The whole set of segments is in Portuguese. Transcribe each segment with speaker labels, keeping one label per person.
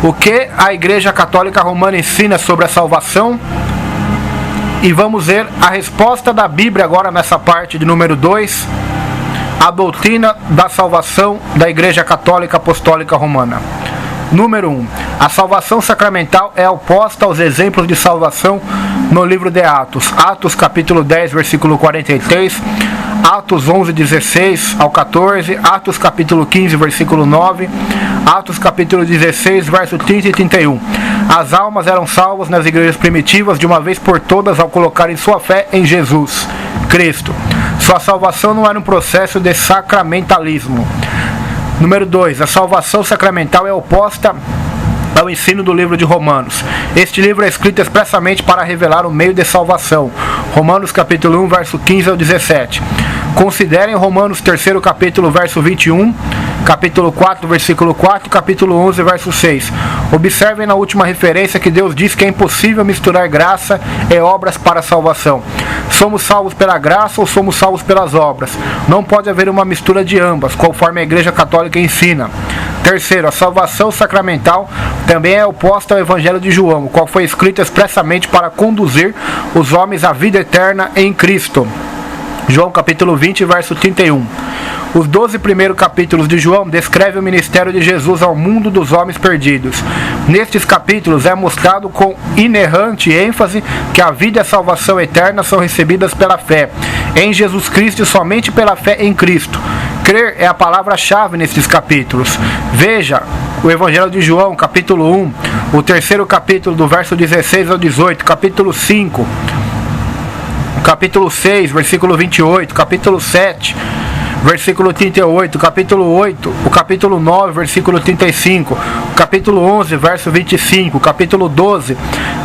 Speaker 1: O que a Igreja Católica Romana ensina sobre a salvação? E vamos ver a resposta da Bíblia agora nessa parte de número 2, a doutrina da salvação da Igreja Católica Apostólica Romana. Número 1. A salvação sacramental é oposta aos exemplos de salvação no livro de Atos. Atos capítulo 10, versículo 43, Atos 11, 16 ao 14, Atos capítulo 15, versículo 9, Atos capítulo 16, verso 30 e 31. As almas eram salvas nas igrejas primitivas de uma vez por todas ao colocarem sua fé em Jesus Cristo. Sua salvação não era um processo de sacramentalismo. Número 2. A salvação sacramental é oposta ao ensino do livro de Romanos. Este livro é escrito expressamente para revelar o meio de salvação. Romanos capítulo 1, verso 15 ao 17. Considerem Romanos 3º capítulo, verso 21, capítulo 4, versículo 4, capítulo 11, verso 6. Observem na última referência que Deus diz que é impossível misturar graça e obras para a salvação. Somos salvos pela graça ou somos salvos pelas obras? Não pode haver uma mistura de ambas, conforme a Igreja Católica ensina. Terceiro, a salvação sacramental também é oposta ao Evangelho de João, o qual foi escrito expressamente para conduzir os homens à vida eterna em Cristo. João capítulo 20, verso 31. Os 12 primeiros capítulos de João descrevem o ministério de Jesus ao mundo dos homens perdidos. Nestes capítulos é mostrado com inerrante ênfase que a vida e a salvação eterna são recebidas pela fé em Jesus Cristo e somente pela fé em Cristo. Crer é a palavra-chave nestes capítulos. Veja o Evangelho de João, capítulo 1, o 3º capítulo do verso 16 ao 18, capítulo 5, capítulo 6, versículo 28, capítulo 7, versículo 38, capítulo 8, o capítulo 9, versículo 35, o capítulo 11, verso 25, capítulo 12,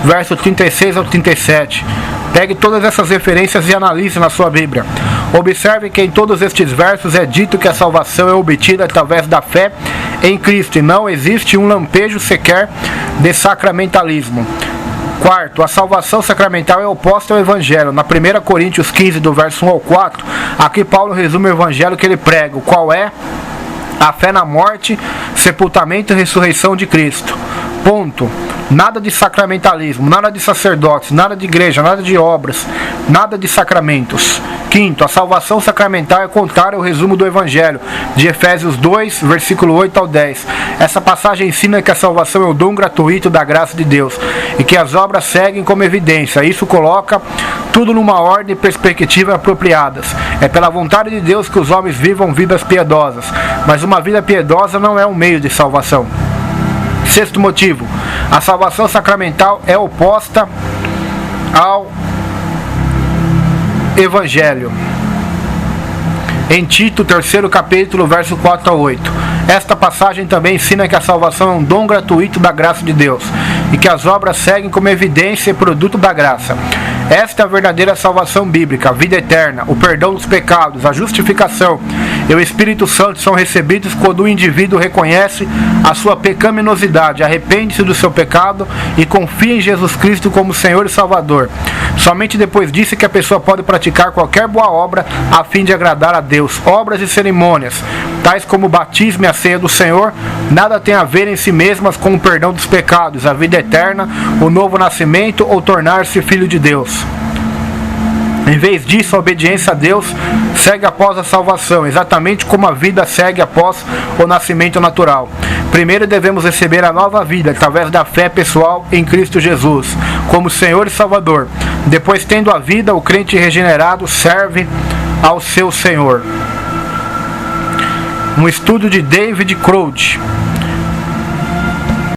Speaker 1: verso 36 ao 37. Pegue todas essas referências e analise na sua Bíblia. Observe que em todos estes versos é dito que a salvação é obtida através da fé em Cristo e não existe um lampejo sequer de sacramentalismo. Quarto, a salvação sacramental é oposta ao Evangelho. Na 1 Coríntios 15, do verso 1 ao 4, aqui Paulo resume o Evangelho que ele prega, o qual é a fé na morte, sepultamento e ressurreição de Cristo. Ponto. Nada de sacramentalismo, nada de sacerdotes, nada de igreja, nada de obras, nada de sacramentos. Quinto, a salvação sacramental é contrária ao resumo do Evangelho, de Efésios 2, versículo 8 ao 10. Essa passagem ensina que a salvação é o dom gratuito da graça de Deus e que as obras seguem como evidência. Isso coloca tudo numa ordem e perspectiva apropriadas. É pela vontade de Deus que os homens vivam vidas piedosas, mas uma vida piedosa não é um meio de salvação. Sexto motivo, a salvação sacramental é oposta ao Evangelho. Em Tito, 3º capítulo, verso 4 a 8. Esta passagem também ensina que a salvação é um dom gratuito da graça de Deus e que as obras seguem como evidência e produto da graça. Esta é a verdadeira salvação bíblica, a vida eterna, o perdão dos pecados, a justificação e o Espírito Santo são recebidos quando o indivíduo reconhece a sua pecaminosidade, arrepende-se do seu pecado e confia em Jesus Cristo como Senhor e Salvador. Somente depois disso que a pessoa pode praticar qualquer boa obra a fim de agradar a Deus. Obras e cerimônias, tais como o batismo e a ceia do Senhor, nada tem a ver em si mesmas com o perdão dos pecados, a vida eterna, o novo nascimento ou tornar-se filho de Deus. Em vez disso, a obediência a Deus segue após a salvação, exatamente como a vida segue após o nascimento natural. Primeiro devemos receber a nova vida através da fé pessoal em Cristo Jesus, como Senhor e Salvador. Depois, tendo a vida, o crente regenerado serve ao seu Senhor. Um estudo de David Crouch.